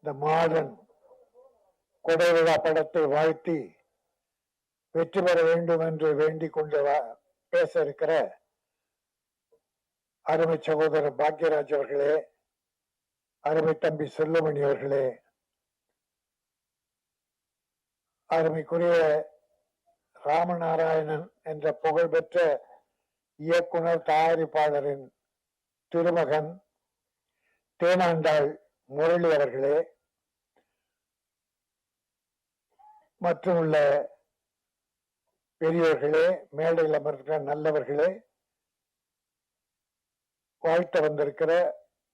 இந்த மாடன் கொடைவிழா படத்தை வாழ்த்தி வெற்றி பெற வேண்டும் என்று வேண்டிக் கொண்டு பேச இருக்கிற அருமை சகோதரர் பாக்யராஜ் அவர்களே, அருமை தம்பி செல்லுமணி அவர்களே, அருமைக்குரிய ராமநாராயணன் என்ற புகழ்பெற்ற இயக்குனர் தயாரிப்பாளரின் திருமகன் தேனாண்டாள் முரளி அவர்களே, மற்றும் உள்ள பெரியவர்களே, மேடையில் அமர்கிற நல்லவர்களே, வாழ்த்த வந்திருக்கிற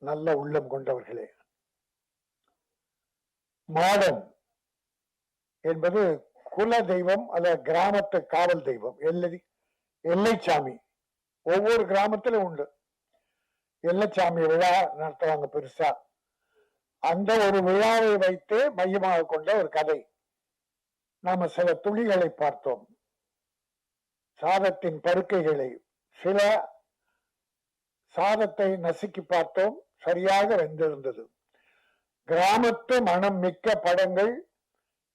நல்ல உள்ளம் கொண்டவர்களே, மாடன் என்பது குல தெய்வம் அல்ல கிராமத்து காவல் தெய்வம். எல்லைச்சாமி ஒவ்வொரு கிராமத்திலும் உண்டு. எல்லைச்சாமி விழா நடத்துவாங்க பெருசா. அந்த ஒரு விழாவை வைத்து மையமாக கொண்ட ஒரு கதை. நாம சில துளிகளை பார்த்தோம், சாதத்தின் படுக்கைகளை, சில சாதத்தை நசுக்கி பார்த்தோம், சரியாக வெந்திருந்தது. கிராமத்து மனம் மிக்க படங்கள்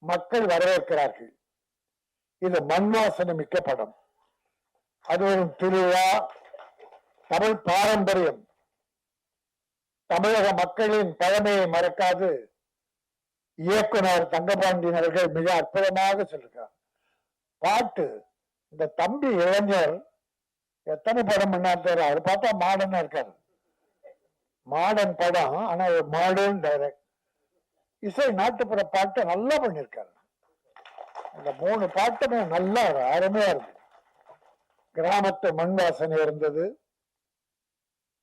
மக்கள் வரவேற்கிறார்கள். இது மண்வாசனை மிக்க படம். அது ஒரு திருவிழா, தமிழ் பாரம்பரியம், தமிழக மக்களின் பழமையை மறக்காது இயக்குனர் தங்கபாண்டியன் அவர்கள் மிக அற்புதமாக சொல்லிருக்கார். பாட்டு இந்த தம்பி இளைஞர் எத்தனை படம் பண்ணாரு, அது பார்த்தா மாடர்னா இருக்காரு. மாடர்ன் படம், ஆனா ஒரு மாடர்ன் டைரக்ட். இசை நாட்டுப்புற பாட்டு நல்லா பண்ணிருக்காரு. இந்த 3 பாட்டுமே நல்லா அருமையா இருக்கு. கிராமத்து மண் வாசனை இருந்தது.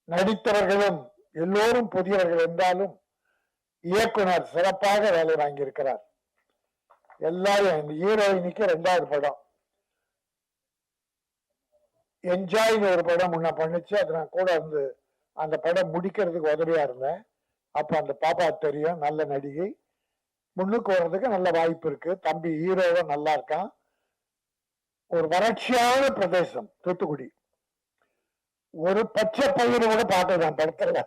நடித்தவர்களும் எல்லோரும் புதியவர்கள் என்றாலும் இயக்குனர் சிறப்பாக வேலை வாங்கியிருக்கிறார். எல்லாரும் இந்த ஹீரோயினிக்கு 2வது படம் என்ஜாய்னு ஒரு படம் முன்ன பண்ணிச்சு. அது நான் கூட வந்து அந்த படம் முடிக்கிறதுக்கு உதவியா இருந்தேன். அப்ப அந்த பாப்பா தெரியும், நல்ல நடிகை, முன்னுக்கு வர்றதுக்கு நல்ல வாய்ப்பு இருக்கு. தம்பி ஹீரோவும் நல்லா இருக்கான். ஒரு வறட்சியான பிரதேசம் தூத்துக்குடி. ஒரு பச்சை பயிர் கூட பார்த்ததான் படத்துல.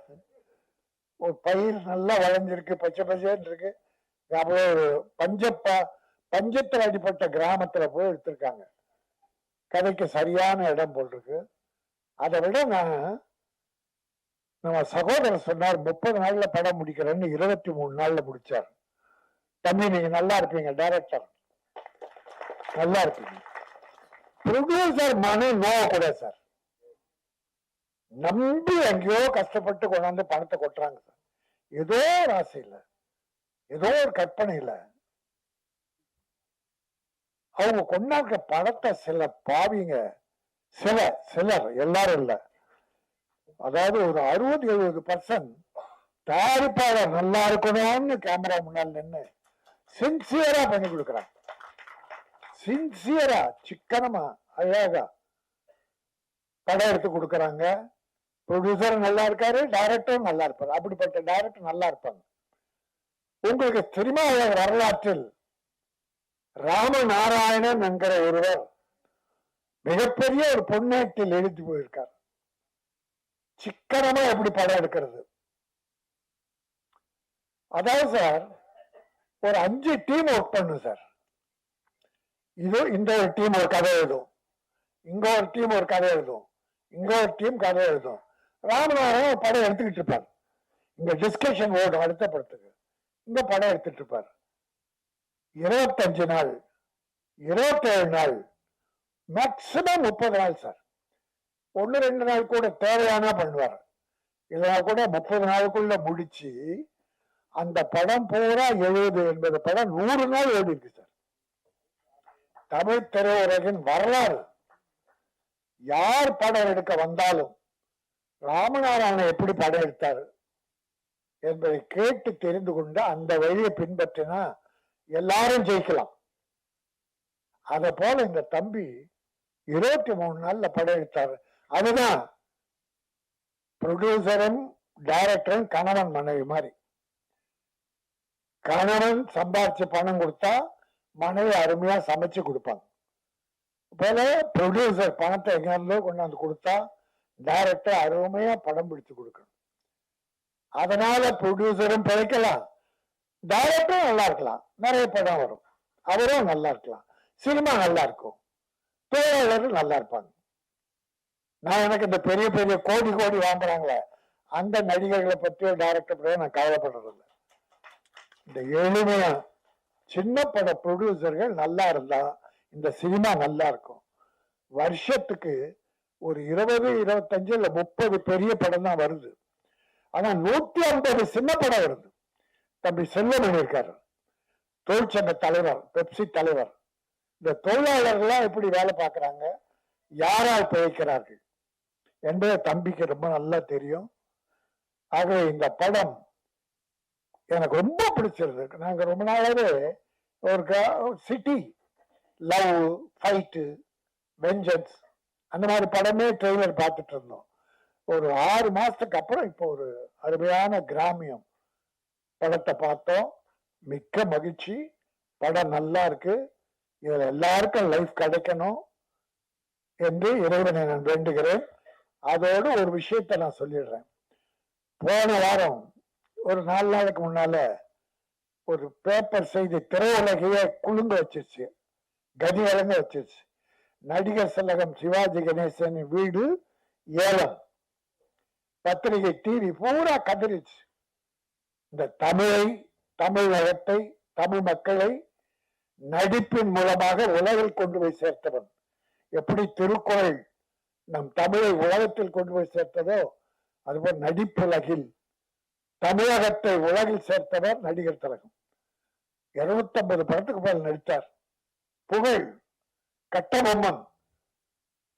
ஒரு பயிர் நல்லா வளைஞ்சிருக்கு, பச்சை பச்சைன்னு இருக்கு. அப்புறம் ஒரு பஞ்சத்தில் அடிப்பட்ட கிராமத்துல போய் எடுத்திருக்காங்க. கதைக்கு சரியான இடம் போட்டிருக்கு. அதை விட நம்ம சகோதரர் சொன்னார் 30 நாள்ல படம் முடிக்கிறேன்னு. 23 நாள்ல முடிச்சார். தம்பி நீங்க நல்லா இருப்பீங்க, டைரக்டர் நல்லா இருப்பீங்க. ப்ரொடியூசர் மனு நோவக்கூடாது சார். நம்பி எங்கேயோ கஷ்டப்பட்டு கொண்டாந்து பணத்தை கொட்டுறாங்க சார். ஏதோ ஒரு ஆசை இல்லை, ஏதோ ஒரு கற்பனை இல்லை. அவங்க கொண்டாடுற படத்தை சில பாவிங்க, சிலர் எல்லாரும் இல்லை, அதாவது ஒரு 60-70% தயாரிப்பாளர் நல்லா இருக்கணும்னு கேமரா முன்னால் நின்று சின்சியரா பண்ணி கொடுக்குறாங்க. சின்சியரா சிக்கனமா அழகா படம் எடுத்து கொடுக்கறாங்க. ப்ரொடியூசர் நல்லா இருக்காரு, டைரக்டரும் நல்லா இருப்பாரு. அப்படிப்பட்ட டைரக்டர் நல்லா இருப்பாங்க. உங்களுக்கு தெரியுமா, வரலாற்றில் ராமநாராயணன் என்கிற ஒருவர் மிகப்பெரிய ஒரு பொன்னேட்டில் எழுதி போயிருக்கார். சிக்கனமா எப்படி படம் எடுக்கிறது. அதாவது சார், ஒரு 5 டீம் ஒர்க் பண்ணும் சார். இந்த ஒரு டீம் ஒரு கதை எழுதும், இங்க ஒரு டீம் ஒரு கதை எழுதும், இங்க ஒரு டீம் கதை எழுதும். ராமநாராயணன் படம் எடுத்துக்கிட்டு இருப்பார். இங்க டிஸ்கஷன் ஓடும் அடுத்த படத்துக்கு, இங்க படம் எடுத்துட்டு இருப்பார். 25 நாள், 27 நாள், மேக்சிமம் 30 நாள் சார். 1-2 நாள் கூட தேவையானா பண்ணுவார். இதனால் கூட 30 நாளுக்குள்ள முடிச்சு அந்த படம் பூரா 70-80 படம் 100 நாள் ஓடி இருக்கு சார். தமிழ் திரையுலகின் வரலாறு. யார் படம் எடுக்க வந்தாலும் ராமநாராயணன் எப்படி படம் எடுத்தார் என்பதை கேட்டு தெரிந்து கொண்டு அந்த வழியை பின்பற்றினா எல்லாரும் ஜெயிக்கலாம். அத போல இந்த தம்பி 23 நாள்ல படம் எடுத்தாரு. அதுதான் ப்ரொடியூசரும் டைரக்டரும் கணவன் மனைவி மாதிரி. கணவன் சம்பாதிச்சு பணம் கொடுத்தா மனைவி அருமையா சமைச்சு கொடுப்பாங்க. போல ப்ரொடியூசர் பணத்தை எங்க கொண்டாந்து கொடுத்தா டைரக்டர் அருமையா படம் பிடிச்சு கொடுக்கணும். அதனால ப்ரொடியூசரும் பிழைக்கலாம், டைரக்டரும் நல்லா இருக்கலாம், நிறைய படம் வரும், அவரும் நல்லா இருக்கலாம், சினிமா நல்லா இருக்கும், தொழிலாளர்கள் நல்லா இருப்பாங்க. நான் எனக்கு இந்த பெரிய பெரிய கோடி கோடி வாங்குறாங்களே அந்த நடிகர்களை பற்றியோ டைரக்டர் பற்றியோ நான் கவலைப்படுறது இல்லை. இந்த எளிமையா சின்ன பட ப்ரொடியூசர்கள் நல்லா இருந்தா இந்த சினிமா நல்லா இருக்கும். வருஷத்துக்கு ஒரு 20, 25 இல்ல 30 பெரிய படம் தான் வருது. ஆனா 150 சின்ன படம் வருது. தம்பி செல்வமணி இருக்காரு, தொழிற்சங்க தலைவர், பெப்சி தலைவர். இந்த தொழிலாளர்கள்லாம் எப்படி வேலை பார்க்கறாங்க, யாரால் பிழைக்கிறார்கள் என்பதை தம்பிக்கு ரொம்ப நல்லா தெரியும். ஆகவே இந்த படம் எனக்கு ரொம்ப பிடிச்சிருக்கு. நாங்க ரொம்ப நாளாவே ஒரு சிட்டி லவ், ஃபைட்டு, வெஞ்சன்ஸ் அந்த மாதிரி படமே ட்ரெய்லர் பார்த்துட்டு இருந்தோம். ஒரு 6 மாசத்துக்கு அப்புறம் இப்போ ஒரு அருமையான கிராமியம் படத்தை பார்த்தோம். மிக்க மகிழ்ச்சி. படம் நல்லா இருக்கு. இதுல எல்லாருக்கும் லைஃப் கிடைக்கணும் என்று இறைவனை நான் வேண்டுகிறேன். அதோடு ஒரு விஷயத்தை நான் சொல்லிடுறேன். போன வாரம் ஒரு 4 நாளைக்கு முன்னால ஒரு பேப்பர் செய்தி திரையுலகையே குலுங்க வச்சிருச்சு, கதி வழங்க வச்சிருச்சு. நடிகர் திலகம் சிவாஜி கணேசன் வீடு ஏலம். பத்திரிகை, டிவி பூரா கதறிச்சு. இந்த தமிழை, தமிழகத்தை, தமிழ் மக்களை நடிப்பின் மூலமாக உலகில் கொண்டு போய் சேர்த்தவன். எப்படி திருக்குறள் நம் தமிழை உலகத்தில் கொண்டு போய் சேர்த்ததோ அதுபோல் நடிப்புலகில் தமிழகத்தை உலகில் சேர்த்தவர் நடிகர் திலகம். 250 படத்துக்கு மேல் நடித்தார். புகழ், கட்டபொம்மன்,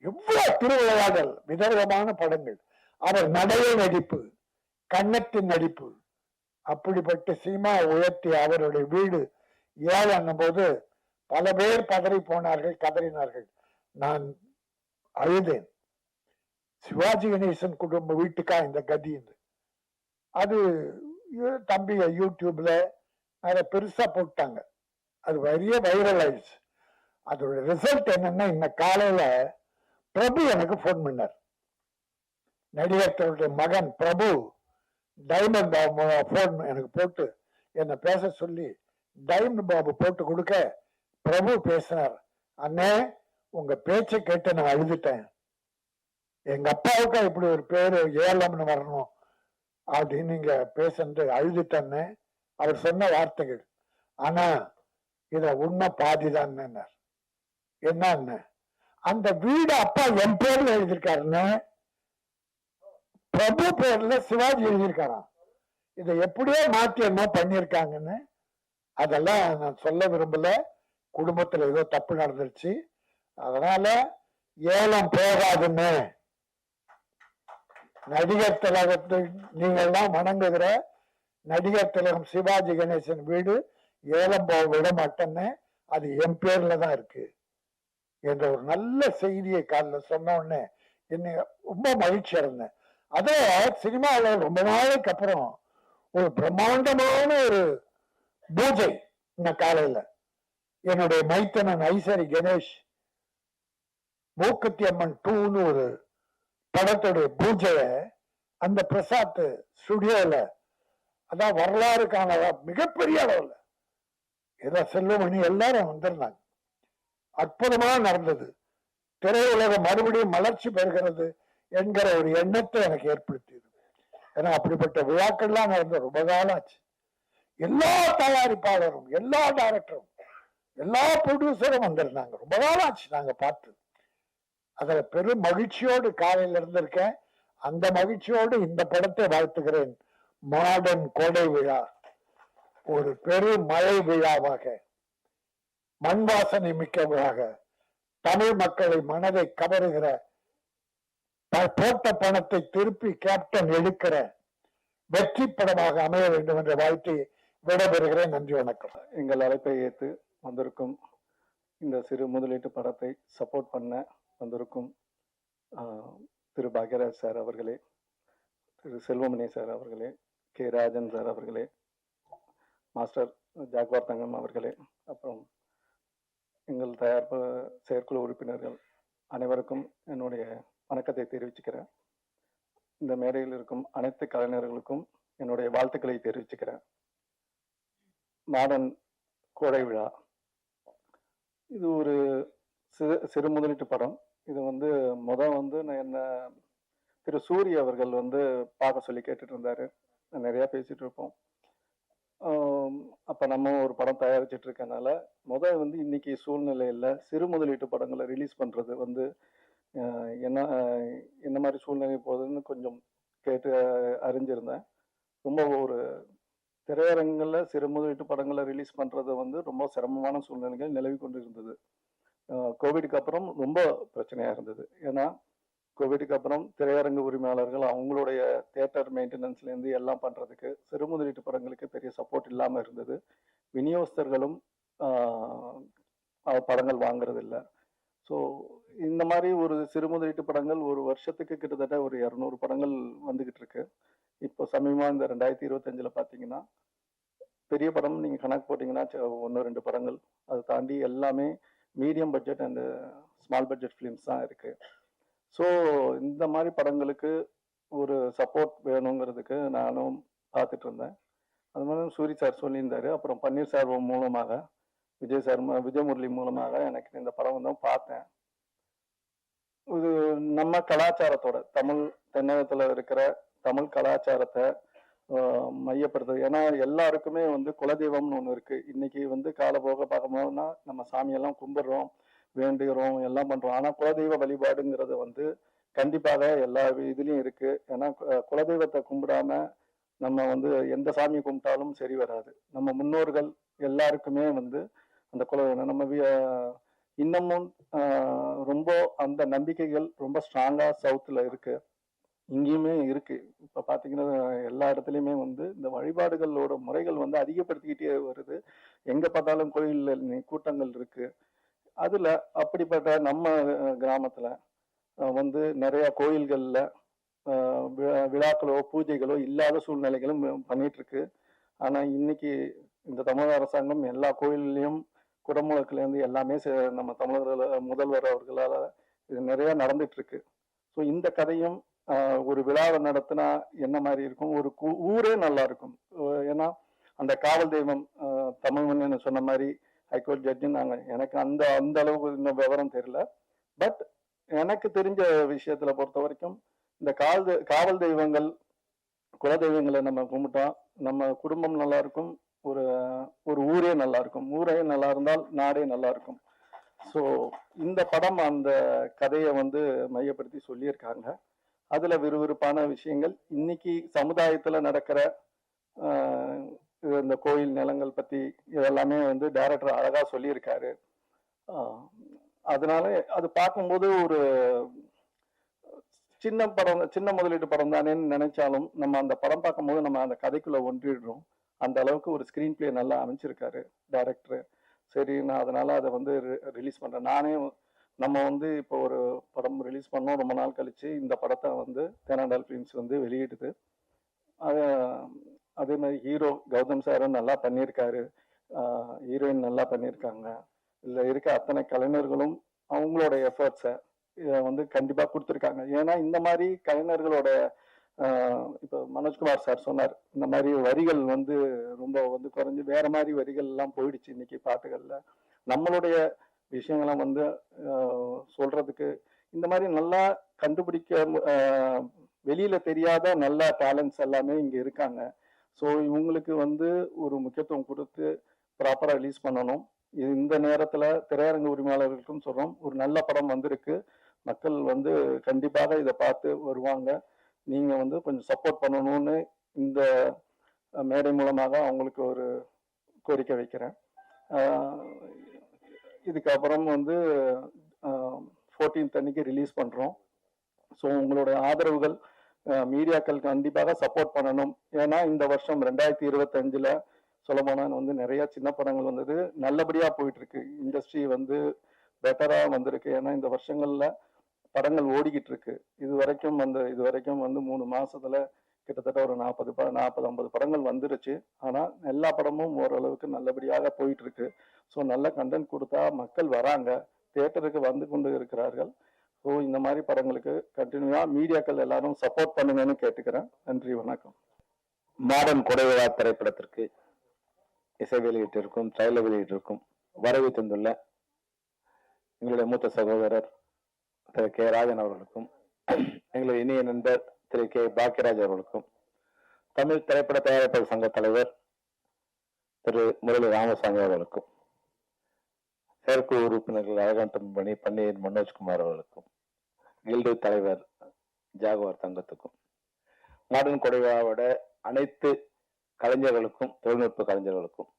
எவ்வளவு திருவிளையாடல், விதவிதமான படங்கள். அவர் நடைய நடிப்பு, கன்னத்தின் நடிப்பு. அப்படிப்பட்ட சினிமா உயர்த்தி அவருடைய வீடு ஏழன்னும் போது பல பேர் பதறி போனார்கள், கதறினார்கள். நான் அழுதேன். சிவாஜி கணேசன் குடும்ப வீட்டுக்கா இந்த கதி? அது தம்பி யூடியூப்ல அதை பெருசா போட்டாங்க. அது பெரிய வைரல் ஆயிடுச்சு. அதோட ரிசல்ட் என்னன்னா, இன்ன காலையில பிரபு எனக்கு போன் பண்ணார். நடிகர்களுடைய மகன் பிரபு டைமண்ட் பாபு போன் எனக்கு போட்டு என்ன பேச சொல்லி, டைமண்ட் பாபு போட்டு கொடுக்க பிரபு பேசினார். அண்ணே, உங்க பேச்சை கேட்டு நான் அழுதுட்டேன். எங்க அப்பாவுக்கு இப்படி ஒரு பேரு ஏலம்னு வரணும் அப்படின்னு நீங்க பேசுறது அழுதுட்டேன்னு அவர் சொன்ன வார்த்தைகள். ஆனா இத உண்மை பாதிதான். என்ன அந்த வீடு அப்பா என் பேர்ல எழுதியிருக்காருன்னு, பிரபு பேர்ல சிவாஜி எழுதியிருக்காராம். இதை எப்படியோ மாற்றி என்ன பண்ணியிருக்காங்கன்னு அதெல்லாம் நான் சொல்ல விரும்பல. குடும்பத்துல ஏதோ தப்பு நடந்துருச்சு, அதனால ஏலம் போகாதுன்னு நடிகர் திலகத்தை நீங்கள் தான் வணங்குகிற நடிகர் திலகம் சிவாஜி கணேசன் வீடு ஏலம் போக விட மாட்டேன்னு, அது என் பேர்ல தான் இருக்கு என்ற ஒரு நல்ல செய்தியை காலில் சொன்ன உடனே என்ன ரொம்ப மகிழ்ச்சி இருந்தேன். அதே சினிமாவில் ரொம்ப நாளைக்கு அப்புறம் ஒரு பிரம்மாண்டமான ஒரு பூஜை இந்த காலையில என்னுடைய மைத்தனன் ஐசரி கணேஷ் மூக்குத்தி அம்மன் 2ன்னு ஒரு படத்துடைய பூஜைய அந்த பிரசாத் ஸ்டுடியோல, அதான் வரலாறு காண மிகப்பெரிய அளவுல ஏதோ செல்வமணி எல்லாரும் வந்திருந்தாங்க. அற்புதமா நடந்தது. திரையுலகம் மறுபடியும் மலர்ச்சி பெறுகிறது என்கிற ஒரு எண்ணத்தை எனக்கு ஏற்படுத்தியது. ஏன்னா அப்படிப்பட்ட விழாக்கள்லாம் நடந்த ரொம்ப காலம் ஆச்சு. எல்லா தயாரிப்பாளரும், எல்லா டைரக்டரும், எல்லா ப்ரொடியூசரும் வந்திருந்தாங்க. ரொம்ப காலம் ஆச்சு நாங்க பார்த்து. அதுல பெரும் மகிழ்ச்சியோடு காலையில இருந்திருக்கேன். அந்த மகிழ்ச்சியோடு இந்த படத்தை வாழ்த்துகிறேன். மாடர்ன் கோடை விழா ஒரு பெரும் மழை விழாவாக, மண் வாசனை மிக்கவராக, தமிழ் மக்களை மனதை கவருகிற, போட்ட பணத்தை திருப்பி கேப்டன் எடுக்கிற வெற்றி படமாக அமைய வேண்டும் என்ற வாழ்த்தை விடைபெறுகிறேன். நன்றி, வணக்கம். எங்கள் அழைப்பை ஏற்று வந்திருக்கும் இந்த சிறு முதலீட்டு படத்தை சப்போர்ட் பண்ண வந்திருக்கும் திரு பாக்யராஜ் சார் அவர்களே, திரு செல்வமணி சார் அவர்களே, கே ராஜன் சார் அவர்களே, மாஸ்டர் ஜாக்வார் தங்கம் அவர்களே, அப்புறம் எங்கள் தயாரிப்பு செயற்குழு உறுப்பினர்கள் அனைவருக்கும் என்னுடைய வணக்கத்தை தெரிவிச்சுக்கிறேன். இந்த மேடையில் இருக்கும் அனைத்து கலைஞர்களுக்கும் என்னுடைய வாழ்த்துக்களை தெரிவிச்சுக்கிறேன். மாடன் கோடை விழா. இது ஒரு சிறு முதலீட்டு படம். இது வந்து வந்து நான் என்ன திரு சூரிய அவர்கள் வந்து பார்க்க சொல்லி கேட்டுட்டு இருந்தாரு. நிறைய பேசிட்டு இருப்போம். அப்ப நம்ம ஒரு படம் தயாரிச்சுட்டு இருக்கனால வந்து இன்னைக்கு சூழ்நிலையில சிறு முதலீட்டு படங்களை ரிலீஸ் பண்றது வந்து என்ன என்ன மாதிரி சூழ்நிலை போகுதுன்னு கொஞ்சம் கேட்டு அறிஞ்சிருந்தேன். ரொம்ப ஒரு திரையரங்குல சிறு முதலீட்டு படங்களை ரிலீஸ் பண்றது வந்து ரொம்ப சிரமமான சூழ்நிலைகள் நிலவி கொண்டு இருந்தது. கோவிடுக்கு அப்புறம் ரொம்ப பிரச்சனையா இருந்தது. ஏன்னா கோவிடுக்கு அப்புறம் திரையரங்கு உரிமையாளர்கள் அவங்களுடைய தியேட்டர் மெயின்டெனன்ஸ்ல இருந்து எல்லாம் பண்றதுக்கு சிறு முதலீட்டு படங்களுக்கு பெரிய சப்போர்ட் இல்லாம இருந்தது. விநியோகஸ்தர்களும் படங்கள் வாங்குறது இல்லை. ஸோ இந்த மாதிரி ஒரு சிறு முதலீட்டு படங்கள் ஒரு வருஷத்துக்கு கிட்டத்தட்ட ஒரு 200 படங்கள் வந்துகிட்டு இருக்கு. இப்போ சமீபமா இந்த 2025 பார்த்தீங்கன்னா பெரிய படம் நீங்க கணக்கு போட்டீங்கன்னா 1-2 படங்கள், அதை தாண்டி எல்லாமே medium budget and small budget films தான் இருக்கு. ஸோ இந்த மாதிரி படங்களுக்கு ஒரு சப்போர்ட் வேணுங்கிறதுக்கு நானும் பார்த்துட்டு இருந்தேன். அது மாதிரி சூரி சார் சொல்லியிருந்தாரு. அப்புறம் பன்னீர்செல்வம் மூலமாக விஜய் முரளி மூலமாக எனக்கு இந்த படம் வந்து பார்த்தேன். இது நம்ம கலாச்சாரத்தோட தமிழ் தென்னகத்துல இருக்கிற தமிழ் கலாச்சாரத்தை மையப்படுத்துது. ஏன்னா எல்லாருக்குமே வந்து குலதெய்வம்னு ஒன்று இருக்கு. இன்னைக்கு வந்து காலப்போக பார்க்கும்போதுனா நம்ம சாமியெல்லாம் கும்பிடுறோம், வேண்டுகிறோம், எல்லாம் பண்றோம். ஆனா குலதெய்வ வழிபாடுங்கிறது வந்து கண்டிப்பாக எல்லா இதுலயும் இருக்கு. ஏன்னா குலதெய்வத்தை கும்பிடாம நம்ம வந்து எந்த சாமியை கும்பிட்டாலும் சரி வராது. நம்ம முன்னோர்கள் எல்லாருக்குமே வந்து அந்த குலதெய்வம் நம்ம இன்னமும் ரொம்ப அந்த நம்பிக்கைகள் ரொம்ப ஸ்ட்ராங்கா சவுத்துல இருக்கு, இங்கேயுமே இருக்கு. இப்ப பாத்தீங்கன்னா எல்லா இடத்துலயுமே வந்து இந்த வழிபாடுகளோட முறைகள் வந்து அதிகப்படுத்திக்கிட்டே வருது. எங்க பார்த்தாலும் கோயில்ல கூட்டங்கள் இருக்கு. அதுல அப்படிப்பட்ட நம்ம கிராமத்துல வந்து நிறைய கோயில்கள்ல விழாக்களோ பூஜைகளோ இல்லாத சூழ்நிலைகளும் பண்ணிட்டு இருக்கு. ஆனா இன்னைக்கு இந்த தமிழக அரசாங்கம் எல்லா கோயில்லையும் குடமுழக்குல இருந்து எல்லாமே நம்ம தமிழர்கள் முதல்வர் அவர்களால இது நிறைய நடந்துட்டு இருக்கு. ஸோ இந்த கதையும் ஒரு விழாவை நடத்தினா என்ன மாதிரி இருக்கும், ஒரு ஊரே நல்லா இருக்கும். ஏன்னா அந்த காவல் தெய்வம் தமிழ்மண்ணு சொன்ன மாதிரி ஹைகோர்ட் ஜட்ஜுன்னு எனக்கு அந்த அந்த அளவுக்கு இன்னும் விவரம் தெரியல. பட் எனக்கு தெரிஞ்ச விஷயத்துல பொறுத்த வரைக்கும் இந்த காவல் தெய்வங்கள் குலதெய்வங்களை நம்ம கும்பிட்டோம், நம்ம குடும்பம் நல்லா இருக்கும், ஒரு ஒரு ஊரே நல்லா இருக்கும். ஊரே நல்லா இருந்தால் நாடே நல்லா இருக்கும். ஸோ இந்த படம் அந்த கதையை வந்து மையப்படுத்தி சொல்லியிருக்காங்க. அதுல விறுவிறுப்பான விஷயங்கள் இன்னைக்கு சமுதாயத்துல நடக்கிற இந்த கோயில் நிலங்கள் பத்தி இதெல்லாமே வந்து டைரக்டர் அழகா சொல்லியிருக்காரு. அதனால அது பார்க்கும்போது ஒரு சின்ன முதலீட்டு படம் தானேன்னு நினைச்சாலும் நம்ம அந்த படம் பார்க்கும்போது நம்ம அந்த கதைக்குள்ள ஒன்றிடுறோம். அந்த அளவுக்கு ஒரு ஸ்கிரீன் பிளே நல்லா அமைச்சிருக்காரு டைரக்டர். சரி, நான் அதனால அதை வந்து ரிலீஸ் பண்றேன். நம்ம வந்து இப்போ ஒரு படம் ரிலீஸ் பண்ணோம், ரொம்ப நாள் கழிச்சு இந்த படத்தை வந்து தேனாண்டால் ஃபிலிம்ஸ் வந்து வெளியிடுது. அதே மாதிரி ஹீரோ கௌதம் சாரும் நல்லா பண்ணியிருக்காரு, ஹீரோயின் நல்லா பண்ணியிருக்காங்க. இதுல இருக்க அத்தனை கலைஞர்களும் அவங்களோட எஃபர்ட்ஸை வந்து கண்டிப்பா கொடுத்துருக்காங்க. ஏன்னா இந்த மாதிரி கலைஞர்களோட இப்போ மனோஜ்குமார் சார் சொன்னார், இந்த மாதிரி வரிகள் வந்து ரொம்ப வந்து குறைஞ்சு வேற மாதிரி வரிகள் எல்லாம் போயிடுச்சு இன்னைக்கு பாட்டுகள்ல. நம்மளுடைய விஷயங்கள்லாம் வந்து சொல்றதுக்கு இந்த மாதிரி நல்லா கண்டுபிடிக்க வெளியில தெரியாத நல்ல டேலண்ட்ஸ் எல்லாமே இங்க இருக்காங்க. ஸோ இவங்களுக்கு வந்து ஒரு முக்கியத்துவம் கொடுத்து ப்ராப்பரா ரிலீஸ் பண்ணணும். இந்த நேரத்துல திரையரங்கு உரிமையாளர்களுக்கும் சொல்றோம், ஒரு நல்ல படம் வந்திருக்கு, மக்கள் வந்து கண்டிப்பாக இதை பார்த்து வருவாங்க, நீங்க வந்து கொஞ்சம் சப்போர்ட் பண்ணணும்னு இந்த மேடை மூலமாக அவங்களுக்கு ஒரு கோரிக்கை வைக்கிறேன். இதுக்கப்புறம் வந்து 14th அன்னைக்கு ரிலீஸ் பண்றோம். ஸோ உங்களோட ஆதரவுகள் மீடியாக்கள் கண்டிப்பாக சப்போர்ட் பண்ணணும். ஏன்னா இந்த வருஷம் 2025 சொல்ல போனா வந்து நிறைய சின்ன படங்கள் வந்தது, நல்லபடியா போயிட்டு இருக்கு. இண்டஸ்ட்ரி வந்து பெட்டரா வந்திருக்கு. ஏன்னா இந்த வருஷங்கள்ல படங்கள் ஓடிக்கிட்டு இருக்கு. இது வரைக்கும் வந்து 3 மாசத்துல கிட்டத்தட்ட ஒரு 40-50 படங்கள் வந்துருச்சு. ஆனா எல்லா படமும் ஓரளவுக்கு நல்லபடியாக போயிட்டு இருக்கு. ஸோ நல்ல கண்டென்ட் கொடுத்தா மக்கள் வராங்க, தியேட்டருக்கு வந்து கொண்டு இருக்கிறார்கள். ஸோ இந்த மாதிரி படங்களுக்கு கண்டினியூவா மீடியாக்கள் எல்லாரும் சப்போர்ட் பண்ணுங்கன்னு கேட்டுக்கிறேன். நன்றி, வணக்கம். மாடன் கொடை விழா திரைப்படத்திற்கு இசை வெளியீட்டிற்கும் ட்ரைலர் வெளியீட்டிற்கும் வரவு தந்துள்ள எங்களுடைய மூத்த சகோதரர் திரு கே ராஜன் அவர்களுக்கும், எங்களுடைய இனிய நண்பர் திரு கே பாக்கியராஜ் அவர்களுக்கும், தமிழ் திரைப்பட தயாரிப்பாளர் சங்க தலைவர் திரு முரளி ராமசாமி அவர்களுக்கும், செயற்குழு உறுப்பினர்கள் அழகாந்தம் பன்னீர் மனோஜ்குமார் அவர்களுக்கும், கில்டு தலைவர் ஜாகுவார் தங்கத்துக்கும், மாடர்ன் கொடைவாவோட அனைத்து கலைஞர்களுக்கும், தொழில்நுட்ப கலைஞர்களுக்கும்,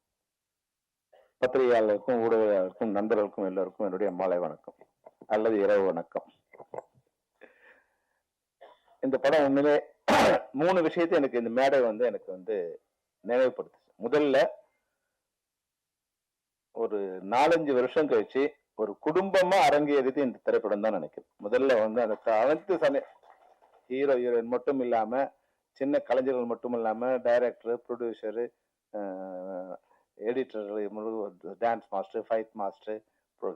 பத்திரிகையாளருக்கும், ஊடகங்களுக்கும், நண்பர்களுக்கும் எல்லோருக்கும் என்னுடைய மாலை வணக்கம் அல்லது இரவு வணக்கம். இந்த படம் உண்மையிலே 3 விஷயத்தை எனக்கு இந்த மேடை எனக்கு நினைவுபடுத்துச்சு. முதல்ல ஒரு 4-5 வருஷம் கழிச்சு ஒரு குடும்பமா அரங்கேறியது இந்த திரைப்படம் தான் நினைக்கிறேன். முதல்ல அந்த அனைத்து ஹீரோ ஹீரோயின் மட்டும் இல்லாம, சின்ன கலைஞர்கள் மட்டும் இல்லாம, director, producer, editor, dance master, fight master,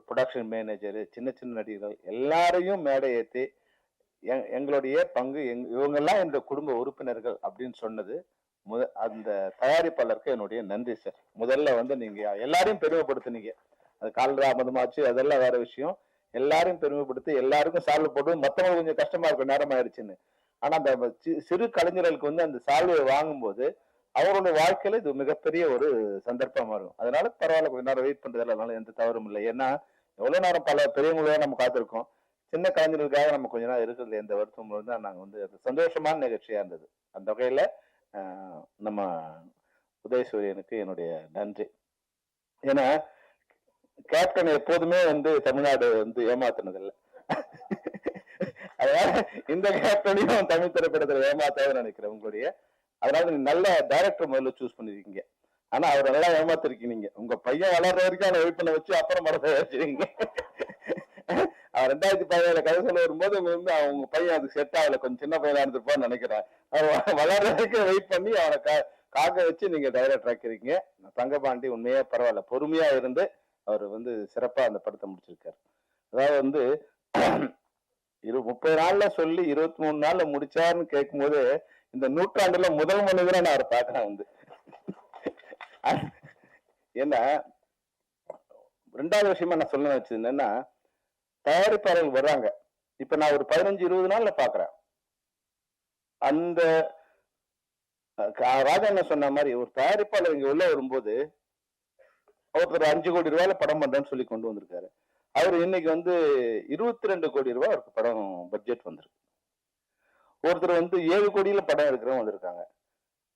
production manager, சின்ன சின்ன நடிகர்கள் எல்லாரையும் மேடை ஏற்றி எங்களுடைய பங்கு இவங்கெல்லாம் இந்த குடும்ப உறுப்பினர்கள் அப்படின்னு சொன்னது அந்த தயாரிப்பாளருக்கு என்னுடைய நன்றி சார். முதல்ல நீங்க எல்லாரையும் பெருமைப்படுத்தினீங்க. அது கால் தாமதமாச்சு, அதெல்லாம் வேற விஷயம். எல்லாரையும் பெருமைப்படுத்தி எல்லாருக்கும் சால்வை போட்டு, மற்றவங்க கொஞ்சம் கஷ்டமா இருக்கும் நேரம் ஆயிடுச்சுன்னு. ஆனா அந்த சிறு கலைஞர்களுக்கு அந்த சால்வையை வாங்கும்போது அவருடைய வாழ்க்கையில இது மிகப்பெரிய ஒரு சந்தர்ப்பமா இருக்கும். அதனால பரவாயில்ல, கொஞ்ச நேரம் வெயிட் பண்றதுல எந்த தவறும் இல்லை. ஏன்னா எவ்வளவு நேரம் பல பெரியவங்களோட நம்ம காத்திருக்கோம். சின்ன கலைஞர்களுக்காக நம்ம கொஞ்ச நேரம் இருக்கிறதுல எந்த வருத்தமும் தான் நாங்க அது சந்தோஷமான நிகழ்ச்சியா இருந்தது. அந்த வகையில நம்ம உதயசூரியனுக்கு என்னுடைய நன்றி. ஏன்னா கேப்டன் எப்போதுமே தமிழ்நாடு ஏமாத்தினதில்லை. அதனால இந்த கேப்டனையும் தமிழ் திரைப்படத்துல ஏமாத்தாதுன்னு நினைக்கிறேன் உங்களுடைய. அதனால நீங்க நல்ல டைரக்டர் முதல்ல சூஸ் பண்ணிருக்கீங்க. ஆனா அவர் நல்லா ஏமாத்திருக்கீங்க. உங்க பையன் வளர்ற வரைக்கும் அவனை வெயிட் பண்ண வச்சு அப்புறம் மனதை வச்சிருக்கீங்க. அவர் 2017 கதை சொல்ல வரும்போது அவங்க பையன் அதுக்கு செட் ஆகல, கொஞ்சம் சின்ன பையனா இருந்திருப்பான்னு நினைக்கிறேன். அவர் வளர்ற வரைக்கும் வெயிட் பண்ணி அவனை காக்க வச்சு நீங்க டைரக்டர் ஆக்கிருக்கீங்க. தங்கபாண்டி உண்மையே பரவாயில்ல, பொறுமையா இருந்து அவர் சிறப்பா அந்த படத்தை முடிச்சிருக்காரு. அதாவது 30 நாள்ல சொல்லி 23 நாள்ல முடிச்சாருன்னு கேட்கும் போது இந்த நூற்றாண்டுல முதல் மனிதரை நான் அவரை பார்க்கிறேன். ஏன்னா 2வது விஷயமா நான் சொல்ல வச்சது என்னன்னா, தயாரிப்பாளர்கள் வர்றாங்க. இப்ப நான் ஒரு 15-20 நாள்ல பாக்குறேன். அந்த ராஜா என்ன சொன்ன மாதிரி ஒரு தயாரிப்பாளர் இங்க உள்ள வரும்போது ஒருத்தர் 5 கோடி ரூபாயில படம் பண்றேன்னு சொல்லி கொண்டு வந்திருக்காரு. அவர் இன்னைக்கு 22 கோடி ரூபாய் அவருக்கு படம் பட்ஜெட் வந்திருக்கு. ஒருத்தர் 7 கோடியில படம் எடுக்கிறவங்க வந்திருக்காங்க.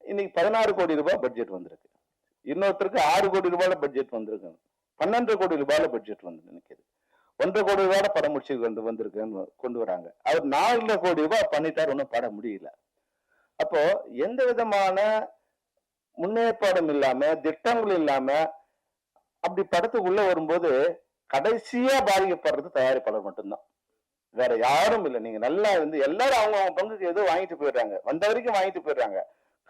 இன்னைக்கு 16 கோடி ரூபாய் பட்ஜெட் வந்திருக்கு. இன்னொருத்தருக்கு 6 கோடி ரூபாயில பட்ஜெட் வந்திருக்கு. 12 கோடி ரூபாயில பட்ஜெட் நினைக்குது. 1.5 கோடி ரூபாய் படம் முடிச்சு வந்திருக்குன்னு கொண்டு வராங்க. அவர் 4 கோடி ரூபாய் பண்ணிட்டார், ஒன்னும் பட முடியல. அப்போ எந்த விதமான முன்னேற்பாடும் இல்லாம, திட்டங்கள் இல்லாம அப்படி படத்துக்குள்ள வரும்போது கடைசியா பாதிக்கப்படுறது தயாரிப்பாளர் மட்டும்தான், வேற யாரும் இல்லை. நீங்க நல்லா எல்லாரும் அவங்க பங்குக்கு ஏதோ வாங்கிட்டு போயிடுறாங்க, வந்த வரைக்கும் வாங்கிட்டு போயிடுறாங்க.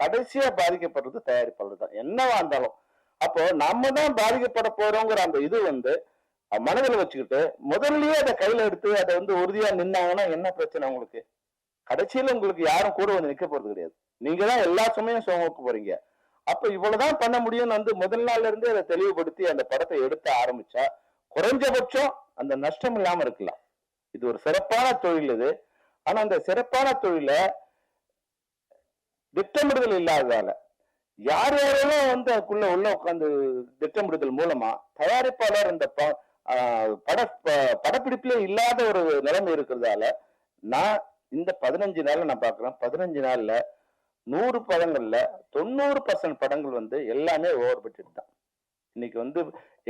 கடைசியா பாதிக்கப்படுறது தயாரிப்பாளர் தான், என்னவா இருந்தாலும். அப்போ நம்ம தான் பாதிக்கப்பட போறோங்கிற அந்த இது மனதில் வச்சுக்கிட்டு முதல்லயே அதை கையில எடுத்து அதை உறுதியா நின்னாங்கன்னா என்ன பிரச்சனை உங்களுக்கு? கடைசியில உங்களுக்கு யாரும் கூட நிக்க போறது கிடையாது. நீங்க தான் எல்லா சுமையும் சுமக்க போறீங்க. அப்ப இவ்வளவுதான் பண்ண முடியும்னு முதல் நாள்ல இருந்து அதை தெளிவுபடுத்தி அந்த படத்தை எடுத்து ஆரம்பிச்சா குறைஞ்சபட்சம் அந்த நஷ்டம் இல்லாம இருக்கலாம். இது ஒரு சிறப்பான தொழில் இது. ஆனா அந்த சிறப்பான தொழில திட்டமிடுதல் இல்லாததால யார் யாரெல்லாம் அதுக்குள்ள உள்ள உட்கார்ந்து திட்டமிடுதல் மூலமா தயாரிப்பாளர் இந்த படப்பிடிப்புல இல்லாத ஒரு நிலைமை இருக்கிறதால நான் இந்த 15 நாள்ல நான் பாக்குறேன். 15 நாள்ல 100 படங்கள்ல 90% படங்கள் எல்லாமே ஓவர் பட்ஜெட் தான். இன்னைக்கு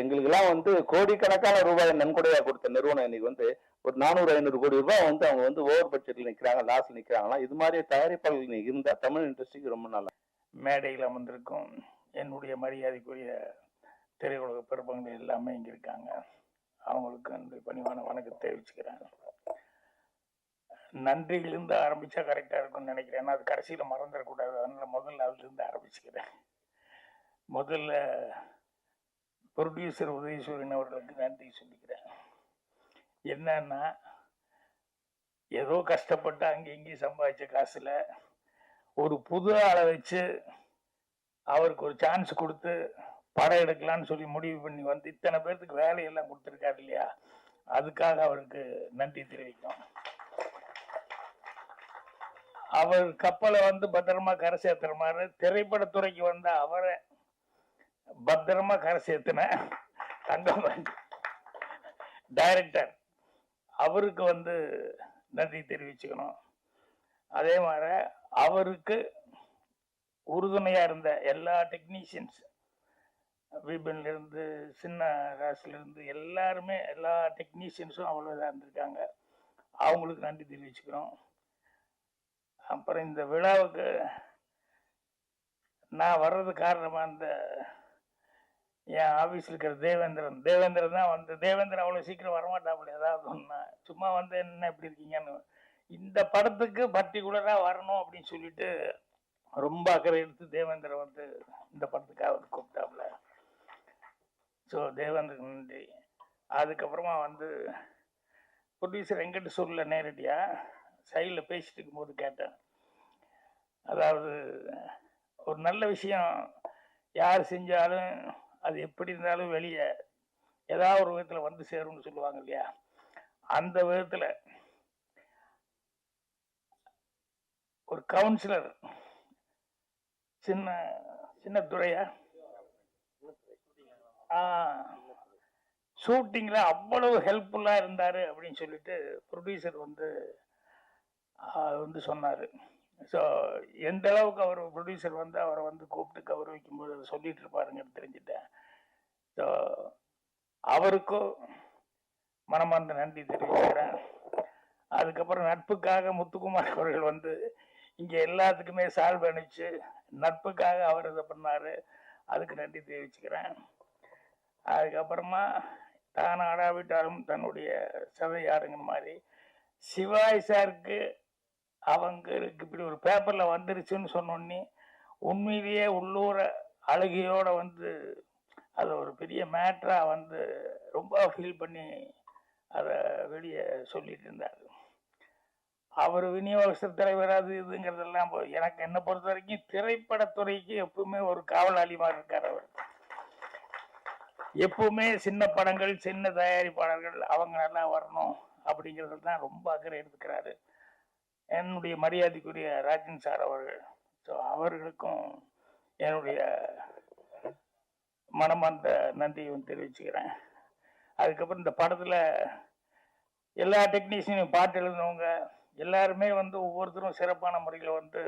எங்களுக்கு எல்லாம் கோடிக்கணக்கான ரூபாய் நன்கொடையா கொடுத்த நிறுவனம் இன்னைக்கு ஒரு 400-500 கோடி ரூபாய் அவங்க ஓவர் பட்ஜெட்ல நிக்கிறாங்க, லாஸ்ல நிக்கிறாங்களா? இது மாதிரி தயாரிப்பாளர்கள் இருந்தா தமிழ் இண்டஸ்ட்ரிக்கு ரொம்ப நல்லா. மேடையில் அமர்ந்திருக்கும் என்னுடைய மரியாதைக்குரிய திரையுலக பெருமங்கள் எல்லாமே இங்க இருக்காங்க. அவங்களுக்கு என்னுடைய பணிவான வணக்கத்தை தெரிவிச்சுக்கிறேன். நன்றியிலிருந்து ஆரம்பிச்சா கரெக்டா இருக்கும்னு நினைக்கிறேன். ஏன்னா அது கடைசியில மறந்துடக்கூடாது. அதனால முதல்ல அதுல இருந்து ஆரம்பிச்சுக்கிறேன். முதல்ல ப்ரொடியூசர் உதயசூரியன் அவர்களுக்கு நன்றி சொல்லிக்கிறேன். என்னன்னா ஏதோ கஷ்டப்பட்டு அங்கே இங்கேயும் சம்பாதிச்ச காசுல ஒரு புது ஆளை வச்சு அவருக்கு ஒரு சான்ஸ் கொடுத்து படம் எடுக்கலாம்னு சொல்லி முடிவு பண்ணி வந்து இத்தனை பேர்த்துக்கு வேலையெல்லாம் கொடுத்துருக்காரு இல்லையா, அதுக்காக அவருக்கு நன்றி தெரிவிக்கும். அவர் கப்பலை வந்து பத்திரமா கரை சேர்த்துற மாதிரி திரைப்படத்துறைக்கு வந்த அவரை பத்திரமா கரை சேர்த்துன தங்கமணி டைரக்டர், அவருக்கு வந்து நன்றி தெரிவிச்சுக்கணும். அதே மாதிரி அவருக்கு உறுதுணையா இருந்த எல்லா டெக்னீஷியன்ஸ், விபின்ல இருந்து சின்ன ராசில இருந்து எல்லாருமே, எல்லா டெக்னீஷியன்ஸும் அவ்வளவுதான் இருந்திருக்காங்க. அவங்களுக்கு நன்றி தெரிவிச்சுக்கிறோம். அப்புறம் இந்த விழாவுக்கு நான் வர்றது காரணமா இந்த என் ஆபீஸ்ல இருக்கிற தேவேந்திரன் தான் வந்து, தேவேந்திரன் அவ்வளவு சீக்கிரம் வரமாட்டாப்புல, ஏதாவது ஒண்ணா சும்மா வந்து என்ன எப்படி இருக்கீங்கன்னு, இந்த படத்துக்கு பர்டிகுலரா வரணும் அப்படின்னு சொல்லிட்டு ரொம்ப அக்கறை எடுத்து தேவேந்திரன் வந்து இந்த படத்துக்காக வந்து கூப்பிட்டாப்புல. ஸோ தேவேந்திரன் நன்றி. அதுக்கப்புறமா வந்து ப்ரொடியூசர் எங்கிட்ட சொல்ல நேரடியா சைடில் பேசிட்டு இருக்கும்போது கேட்டேன், அதாவது ஒரு நல்ல விஷயம் யார் செஞ்சாலும் அது எப்படி இருந்தாலும் வெளியே ஏதாவது ஒரு விதத்தில் வந்து சேரும்னு சொல்லுவாங்க இல்லையா, அந்த விதத்தில் ஒரு கவுன்சிலர் சின்ன சின்ன துறையா ஷூட்டிங்ல அவ்வளவு ஹெல்ப்ஃபுல்லா இருந்தாரு அப்படின்னு சொல்லிட்டு ப்ரொடியூசர் வந்து சொன்னாரு. ஸோ எந்த அளவுக்கு அவர் ப்ரொடியூசர் வந்து அவரை வந்து கூப்பிட்டு கௌரவிக்கும் போது அதை சொல்லிட்டு இருப்பாருங்கன்னு தெரிஞ்சுட்டேன். ஸோ அவருக்கும் மனமார்ந்த நன்றி தெரிவிக்கிறேன். அதுக்கப்புறம் நட்புக்காக முத்துக்குமார் அவர்கள் வந்து இங்க எல்லாத்துக்குமே சால்வ் அனுப்பிச்சு நட்புக்காக அவர் இதை பண்ணாரு, அதுக்கு நன்றி தெரிவிச்சுக்கிறேன். அதுக்கப்புறமா தான் ஆடாவிட்டாலும் தன்னுடைய சதை யாருங்கிற மாதிரி சிவாய் சாருக்கு அவங்களுக்கு இப்படி ஒரு பேப்பர்ல வந்துருச்சுன்னு சொன்னோன்னே உண்மையிலேயே உள்ளூர அழுகையோட வந்து அதை ஒரு பெரிய மேட்டரா வந்து ரொம்ப ஃபீல் பண்ணி அதை வெளியே சொல்லிட்டு இருந்தார். அவர் விநியோக தலைவர் அது இதுங்கிறதெல்லாம் எனக்கு என்ன பொறுத்த வரைக்கும் திரைப்படத்துறைக்கு எப்பவுமே ஒரு காவலாளி மாதிரி இருக்கார். அவர் எப்பவுமே சின்ன படங்கள் சின்ன தயாரிப்பாளர்கள் அவங்க நல்லா வரணும் அப்படிங்கிறது தான் ரொம்ப அக்கறை எடுத்துக்கிறாரு. என்னுடைய மரியாதைக்குரிய ராஜன் சார் அவர்கள், ஸோ அவர்களுக்கும் என்னுடைய மனமார்ந்த நன்றியும் தெரிவிச்சுக்கிறேன். அதுக்கப்புறம் இந்த படத்துல எல்லா டெக்னீஷியனும் பாட்டு எழுதினவங்க எல்லாருமே வந்து ஒவ்வொருத்தரும் சிறப்பான முறையில் வந்து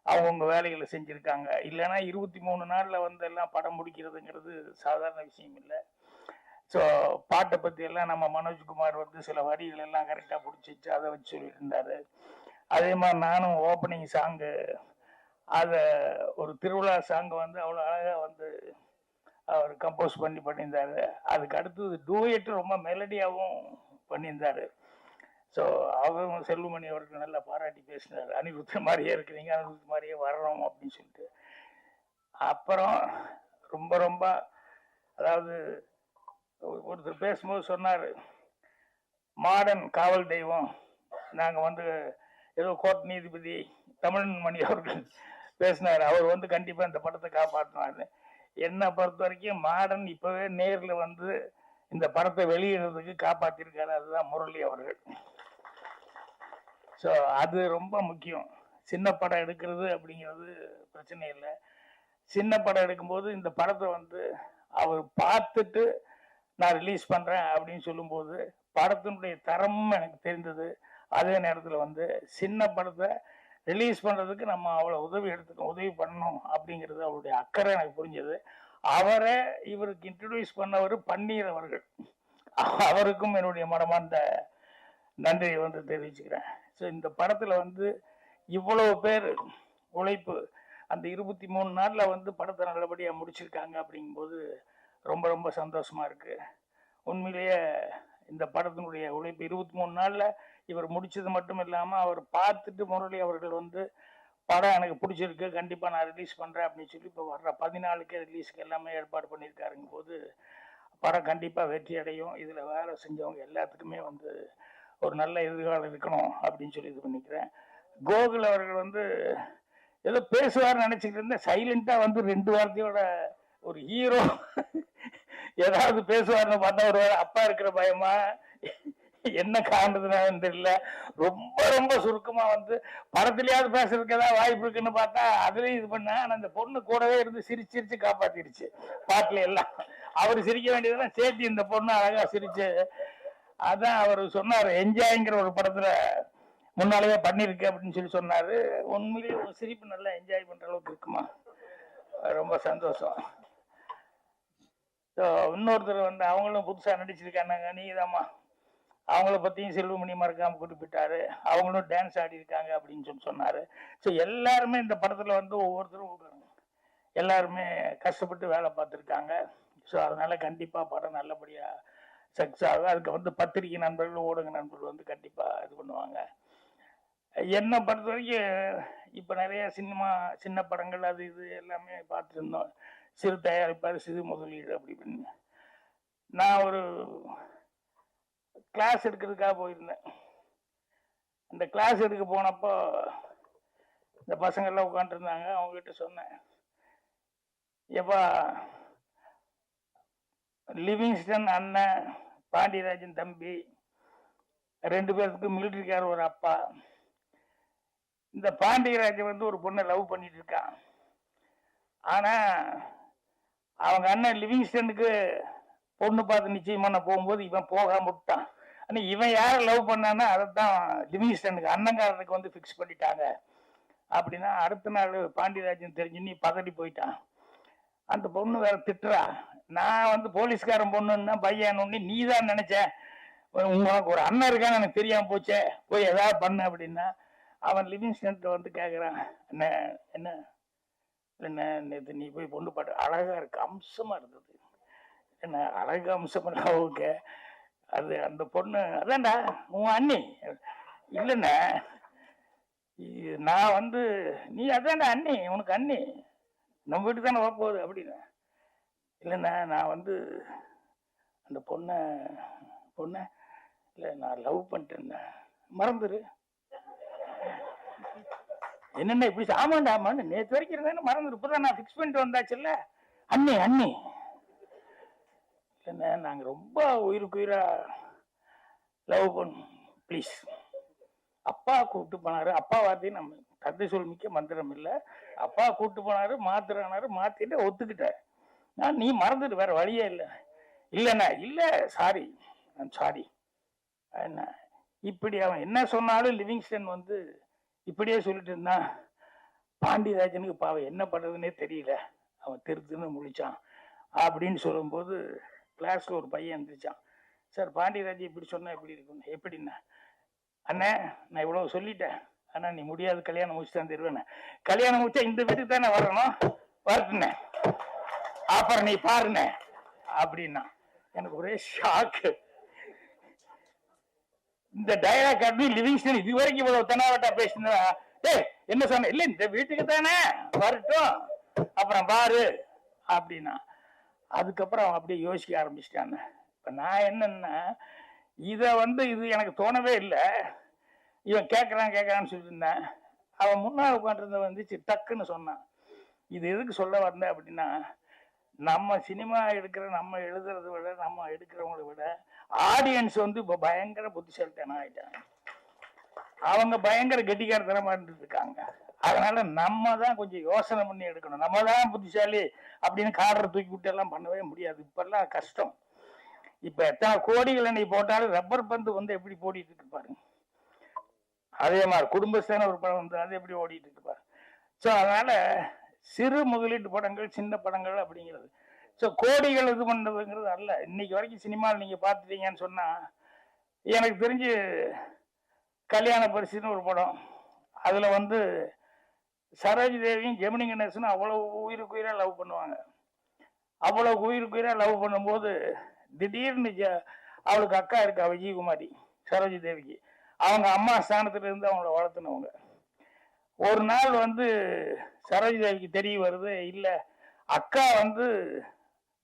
அவங்கவுங்க வேலைகளை செஞ்சுருக்காங்க. இல்லைன்னா 23 நாளில் வந்து எல்லாம் படம் முடிக்கிறதுங்கிறது சாதாரண விஷயம் இல்லை. ஸோ பாட்டை பற்றி எல்லாம் நம்ம மனோஜ்குமார் வந்து சில வரிகள் எல்லாம் கரெக்டாக பிடிச்சிச்சு, அதை வச்சு சொல்லிட்டு இருந்தாரு. அதே மாதிரி நானும் ஓப்பனிங் சாங்கு அதை ஒரு திருவிழா சாங்கை வந்து அவ்வளோ அழகாக வந்து அவர் கம்போஸ் பண்ணியிருந்தாரு. அதுக்கு அடுத்தது டூயட் ரொம்ப மெலடியாகவும் பண்ணியிருந்தாரு. ஸோ அவரும் செல்வமணி அவருக்கு நல்லா பாராட்டி பேசினார், அனிருத்த மாதிரியே இருக்கிறீங்க, அனிருத்த மாதிரியே வரணும் அப்படின்னு சொல்லிட்டு. அப்புறம் ரொம்ப ரொம்ப அதாவது ஒருத்தர் பேசும்போது சொன்னார், மாடர்ன் காவல் தெய்வம் நாங்கள் வந்து ஏதோ கோர்ட் நீதிபதி தமிழன் மணி அவர்கள் பேசினார், அவர் வந்து கண்டிப்பாக இந்த படத்தை காப்பாற்றினாரு. என்னை பொறுத்த வரைக்கும் மாடர்ன் இப்போவே நேரில் வந்து இந்த படத்தை வெளியிடுறதுக்கு காப்பாற்றிருக்காரு, அதுதான் முரளி அவர்கள். ஸோ அது ரொம்ப முக்கியம். சின்ன படம் எடுக்கிறது அப்படிங்கிறது பிரச்சனை இல்லை. சின்ன படம் எடுக்கும்போது இந்த படத்தை வந்து அவர் பார்த்துட்டு நான் ரிலீஸ் பண்ணுறேன் அப்படின்னு சொல்லும்போது படத்தினுடைய தரமும் எனக்கு தெரிந்தது. அதே நேரத்தில் வந்து சின்ன படத்தை ரிலீஸ் பண்ணுறதுக்கு நம்ம அவ்வளோ உதவி பண்ணணும் அப்படிங்கிறது அவருடைய அக்கறை எனக்கு புரிஞ்சது. அவரை இவருக்கு இன்ட்ரடியூஸ் பண்ணவர் பன்னீர் அவர்கள், அவருக்கும் என்னுடைய மனமார்ந்த நன்றியை வந்து தெரிவிச்சுக்கிறேன். ஸோ இந்த படத்தில் வந்து இவ்வளவு பேர் உழைப்பு அந்த 23 நாளில் வந்து படத்தை நல்லபடியாக முடிச்சிருக்காங்க அப்படிங்கும்போது ரொம்ப ரொம்ப சந்தோஷமா இருக்கு. உண்மையிலேயே இந்த படத்தினுடைய உழைப்பு 23 நாளில் இவர் முடிச்சது மட்டும் இல்லாமல் அவர் பார்த்துட்டு முரளி அவர்கள் வந்து படம் எனக்கு பிடிச்சிருக்கு, கண்டிப்பாக நான் ரிலீஸ் பண்ணுறேன் அப்படின்னு சொல்லி இப்போ வர்ற 14க்கே ரிலீஸுக்கு எல்லாமே ஏற்பாடு பண்ணியிருக்காருங்க போது படம் கண்டிப்பாக வெற்றி அடையும். இதில் வேலை செஞ்சவங்க எல்லாத்துக்குமே வந்து ஒரு நல்ல எதிர்காலம் இருக்கணும் அப்படின்னு சொல்லி இது பண்ணிக்கிறேன். கோகுல் அவர்கள் வந்து ஏதோ பேசுவார்னு நினச்சிக்கிட்டு இருந்தேன், சைலண்டாக வந்து 2 வார்த்தையோட ஒரு ஹீரோ ஏதாவது பேசுவார்னு பார்த்தா ஒரு அப்பா இருக்கிற பயமா என்ன காரணத்துனாலும் தெரியல, ரொம்ப ரொம்ப சுருக்கமா வந்து படத்துலயாவது பேசுறதுக்கு ஏதாவது வாய்ப்பு இருக்குன்னு பார்த்தா அதுலயும் இது பண்ண. ஆனா அந்த பொண்ணு கூடவே இருந்து சிரிச்சு சிரிச்சு காப்பாத்திருச்சு பாட்டுல எல்லாம். அவரு சிரிக்க வேண்டியதெல்லாம் சேர்த்து இந்த பொண்ணு அழகா சிரிச்சு. அதான் அவர் சொன்னாரு, என்ஜாய்ங்கிற ஒரு படத்துல முன்னாலேயே பண்ணிருக்கு அப்படின்னு சொல்லி சொன்னாரு. உண்மையிலேயே ஒரு சிரிப்பு நல்லா என்ஜாய் பண்ற அளவுக்கு இருக்குமா, ரொம்ப சந்தோஷம். இன்னொருத்தர் வந்து அவங்களும் புதுசா நடிச்சிருக்காங்க, நீதாம்மா, அவங்கள பத்தியும் செல்வமணி மறக்காம குறிப்பிட்டாரு. அவங்களும் டான்ஸ் ஆடி இருக்காங்க அப்படின்னு சொல்லி சொன்னாரு. ஸோ எல்லாருமே இந்த படத்துல வந்து ஒவ்வொருத்தரும் எல்லாருமே கஷ்டப்பட்டு வேலை பார்த்துருக்காங்க. ஸோ அதனால கண்டிப்பா படம் நல்லபடியா சக்சஸ் ஆகும். அதுக்கு வந்து பத்திரிகை நண்பர்கள், ஊடக நண்பர்கள் வந்து கண்டிப்பா இது பண்ணுவாங்க. என்னை பொறுத்த வரைக்கும் இப்ப நிறைய சின்ன படங்கள் அது இது எல்லாமே பார்த்துருந்தோம். சிறு தயாரிப்பார், சிறு முதலீடு அப்படி இப்படின்னு. நான் ஒரு கிளாஸ் எடுக்கிறதுக்காக போயிருந்தேன். அந்த கிளாஸ் எடுக்க போனப்போ இந்த பசங்க எல்லாம் உட்காந்துருந்தாங்க. அவங்க கிட்ட சொன்னேன், எப்பா லிவிங்ஸ்டன் அண்ணன், பாண்டியராஜன் தம்பி, 2 பேருக்கு மிலிட்டரிக்கார ஒரு அப்பா. இந்த பாண்டியராஜன் வந்து ஒரு பொண்ணை லவ் பண்ணிட்டு இருக்கான். ஆனா அவங்க அண்ணன் லிவிங்ஸ்டனுக்கு பொண்ணு பார்த்து நிச்சயம் பண்ண போகும்போது இவன் போகாம விட்டான். ஆனா இவன் யார லவ் பண்ணான்னா அதைத்தான் லிவிங்ஸ்டனுக்கு அண்ணங்காரனுக்கு வந்து ஃபிக்ஸ் பண்ணிட்டாங்க அப்படின்னா. அடுத்த நாள் பாண்டியராஜன் தெரிஞ்சு நீ பதறி போயிட்டான். அந்த பொண்ணு வேற திட்டுறா, நான் வந்து போலீஸ்காரன் பொண்ணுன்னா பையன் நீ தான் நினைச்சேன், உங்களுக்கு ஒரு அண்ணன் இருக்கான்னு எனக்கு தெரியாம போச்சே, போய் ஏதாவது பண்ணு அப்படின்னா. அவன் லிவிங்ஸ்டன் வந்து கேட்குறான், என்ன என்ன என்ன நேற்று நீ போய் பொண்ணு பாட்டு அழகா இருக்கு, அம்சமா இருந்தது, என்ன அழகு அம்சம் ஓகே, அது அந்த பொண்ணு அதான்டா உன் அண்ணி. இல்லைண்ணா நான் வந்து நீ அதான்டா அண்ணி, உனக்கு அண்ணி நம்ம வீட்டுக்கு தானே வரப்போகுது அப்படின்னு. இல்லைண்ணா நான் வந்து அந்த பொண்ணை இல்லை நான் லவ் பண்ணிட்டேன், மறந்துரு. என்னென்ன இப்படி ஆமாண்டா ஆமாண்டு நேற்று வரைக்கும் இருந்தேன்னு மறந்துரு, இப்பதான் நான் ஃபிக்ஸ் பண்ணிட்டு வந்தாச்சுல்ல அண்ணி அண்ணி. இல்லைண்ணா நாங்கள் ரொம்ப உயிருக்கு உயிரா லவ் பண்ணோம், ப்ளீஸ். அப்பா கூப்பிட்டு போனாரு, அப்பா வார்த்தையும் நம்ம கதை சொல் மிக்க மந்திரம் இல்லை. அப்பா கூப்பிட்டு போனாரு, மாத்துறானாரு, மாத்திட்டு ஒத்துக்கிட்டேன். நான் நீ மறந்துட்டு வேற வழியே இல்லை. இல்லைண்ணா இல்லை சாரி சாரி என்ன. இப்படி அவன் என்ன சொன்னாலும் லிவிங்ஸ்டன் வந்து இப்படியே சொல்லிட்டு இருந்தான். பாண்டியராஜனுக்கு பாவம் என்ன பண்றதுன்னே தெரியல, அவன் திருத்துன்னு முழிச்சான் அப்படின்னு சொல்லும்போது கிளாஸ்ல ஒரு பையன் இருந்துச்சான். சார் பாண்டியராஜ் இப்படி சொன்னா எப்படி இருக்கும்? எப்படின்னா, அண்ணே நான் இவ்வளவு சொல்லிட்டேன், ஆனா நீ முடியாது, கல்யாணம் முடிச்சு தான் தருவேன். கல்யாணம் முடிச்சா இந்த வீட்டுக்கு தானே வரணும், வரட்டுனே, அப்புறம் நீ பாருண்ணே அப்படின்னா. எனக்கு ஒரே ஷாக்கு. இந்த டயலாக் அப்படி லிவிங்ஸ்டன் இது வரைக்கும் இவ்வளவு தெனாவட்டா பேசினா, என்ன சொன்ன, இல்ல இந்த வீட்டுக்கு தானே வரட்டும் அப்புறம் பாரு அப்படின்னா. அதுக்கப்புறம் அவன் அப்படியே யோசிக்க ஆரம்பிச்சிட்டான்னு. இப்ப நான் என்னன்னா, இத வந்து இது எனக்கு தோணவே இல்லை. இவன் கேட்கறான்னு சொல்லிட்டு இருந்தேன். அவன் முன்னாள் உட்காந்துருந்த வந்துச்சு டக்குன்னு சொன்னான், இது எதுக்கு சொல்ல வந்தேன் அப்படின்னா, நம்ம சினிமா எடுக்கிற, நம்ம எழுதுறதை விட, நம்ம எடுக்கிறவங்களை விட ஆடியன்ஸ் வந்து இப்ப பயங்கர புத்திசாலித்தனம் ஆயிட்டாங்க. அவங்க பயங்கர கெட்டிக்காரத்தனமா இருக்காங்க. அதனால நம்ம தான் கொஞ்சம் யோசனை பண்ணி எடுக்கணும். நம்ம தான் புத்திசாலி அப்படின்னு காடரை தூக்கி விட்டு எல்லாம் பண்ணவே முடியாது. இப்பெல்லாம் கஷ்டம். இப்ப எத்தனை கோடிகள் என்னை போட்டாலும் ரப்பர் பந்து வந்து எப்படி போடிட்டு இருக்கு பாருங்க. அதே மாதிரி குடும்பஸ்தான ஒரு படம் வந்து அது எப்படி ஓடிட்டு இருக்கு பாருங்க. ஸோ அதனால சிறு முதலீட்டு படங்கள், சின்ன படங்கள் அப்படிங்கிறது. ஸோ கோடிகள் இது பண்றதுங்கிறது அல்ல. இன்னைக்கு வரைக்கும் சினிமாவில் நீங்க பார்த்துட்டீங்கன்னு சொன்னா, எனக்கு தெரிஞ்சு கல்யாண பரிசுன்னு ஒரு படம், அதுல வந்து சரோஜி தேவியும் ஜெமினி கணேசனும் அவ்வளவு உயிருக்கு உயிரா லவ் பண்ணுவாங்க. அவ்வளவு உயிருக்கு உயிரா லவ் பண்ணும்போது திடீர்னு அவளுக்கு அக்கா இருக்கா விஜயகுமாரி, சரோஜி தேவிக்கு. அவங்க அம்மா ஸ்தானத்துல இருந்து அவங்கள வளர்த்துனவங்க. ஒரு நாள் வந்து சரோஜி தேவிக்கு தெரிய வருது, இல்ல அக்கா வந்து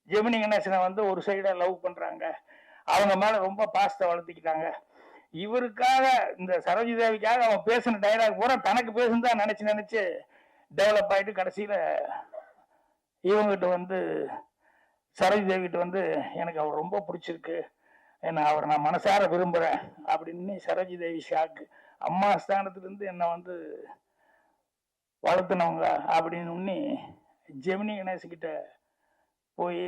ஜெமினி கணேசனை வந்து ஒரு சைடா லவ் பண்றாங்க, அவங்க மேல ரொம்ப பாசத்தை வளர்த்திக்கிட்டாங்க. இவருக்காக, இந்த சரோஜி தேவிக்காக அவன் பேசின டைலாக் பூரா தனக்கு பேசுனதா நினைச்சு டெவலப் ஆயிட்டு கடைசியில இவங்ககிட்ட வந்து சரோஜ் தேவிகிட்ட வந்து எனக்கு அவர் ரொம்ப பிடிச்சிருக்கு, என்ன அவரை நான் மனசார விரும்புகிறேன் அப்படின்னு சரோஜி தேவி ஷாக்கு. அம்மா ஸ்தானத்துலேருந்து என்னை வந்து வளர்த்துனவங்க அப்படின்னு ஜெமினி கணேஷ்கிட்ட போய்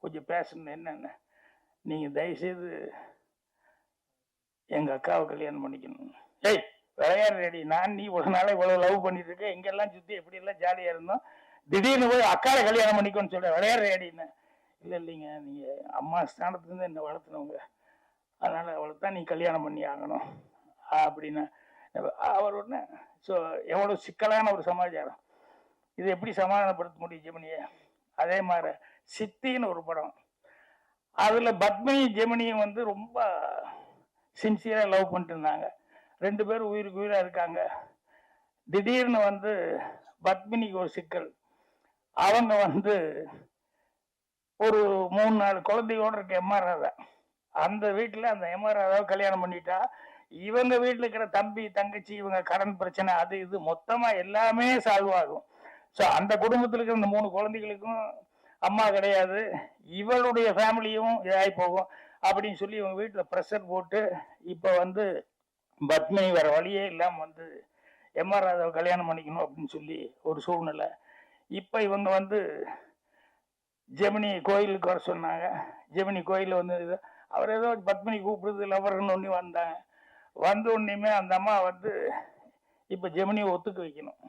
கொஞ்சம் பேசணும். என்னென்ன நீங்கள் தயவுசெய்து எங்கள் அக்காவை கல்யாணம் பண்ணிக்கணும். ஏய் விளையாடு ரெடி, நான் நீ ஒரு நாளை இவ்வளோ லவ் பண்ணிட்டு இருக்க, எங்கெல்லாம் சுற்றி எப்படியெல்லாம் ஜாலியாக இருந்தோம், திடீர்னு போய் அக்காவை கல்யாணம் பண்ணிக்கோன்னு சொல்ல விளையாடு ரெடின்னு. இல்லை இல்லைங்க, நீங்கள் அம்மா ஸ்தானத்துலேருந்து என்னை வளர்த்துனவங்க, அதனால் அவளை தான் நீ கல்யாணம் பண்ணி ஆகணும் அப்படின்னு அவர் ஒன்று. ஸோ எவ்வளோ சிக்கலான ஒரு சமாச்சாரம், இது எப்படி சமாதானப்படுத்த முடியும் ஜெமினியை? அதே மாதிரி சித்தின்னு ஒரு படம், அதில் பத்மினி ஜெமினியும் வந்து ரொம்ப சின்சியராக லவ் பண்ணிட்டு இருந்தாங்க. 2 பேரும் உயிருக்கு உயிராக இருக்காங்க. திடீர்னு வந்து பத்மினிக்கு ஒரு சிக்கல், அவங்க வந்து ஒரு 3-4 குழந்தையோடு இருக்க எம்ஆர் ராதா, அந்த வீட்டில் அந்த எம்ஆர் ராதாவை கல்யாணம் பண்ணிட்டா இவங்க வீட்டில் இருக்கிற தம்பி தங்கச்சி இவங்க கடன் பிரச்சனை அது இது மொத்தமாக எல்லாமே சால்வ் ஆகும். ஸோ அந்த குடும்பத்தில் இருக்கிற இந்த 3 குழந்தைகளுக்கும் அம்மா கிடையாது, இவளுடைய ஃபேமிலியும் இதாகி போகும் அப்படின்னு சொல்லி இவங்க வீட்டில் ப்ரெஷர் போட்டு இப்போ வந்து பத்மினி வேற வழியே இல்லாமல் வந்து எம்ஆர் ராதாவை கல்யாணம் பண்ணிக்கணும் அப்படின்னு சொல்லி ஒரு சூழ்நிலை. இப்போ இவங்க வந்து ஜெமினி கோயிலுக்கு வர சொன்னாங்க. ஜெமினி கோயிலில் வந்து அவர் ஏதோ பத்மினி கூப்பிடுறது லவர்னு ஒன்று வந்தாங்க. வந்த உடனேயுமே அந்த அம்மா வந்து இப்போ ஜெமினியை ஒத்துக்க வைக்கணும்.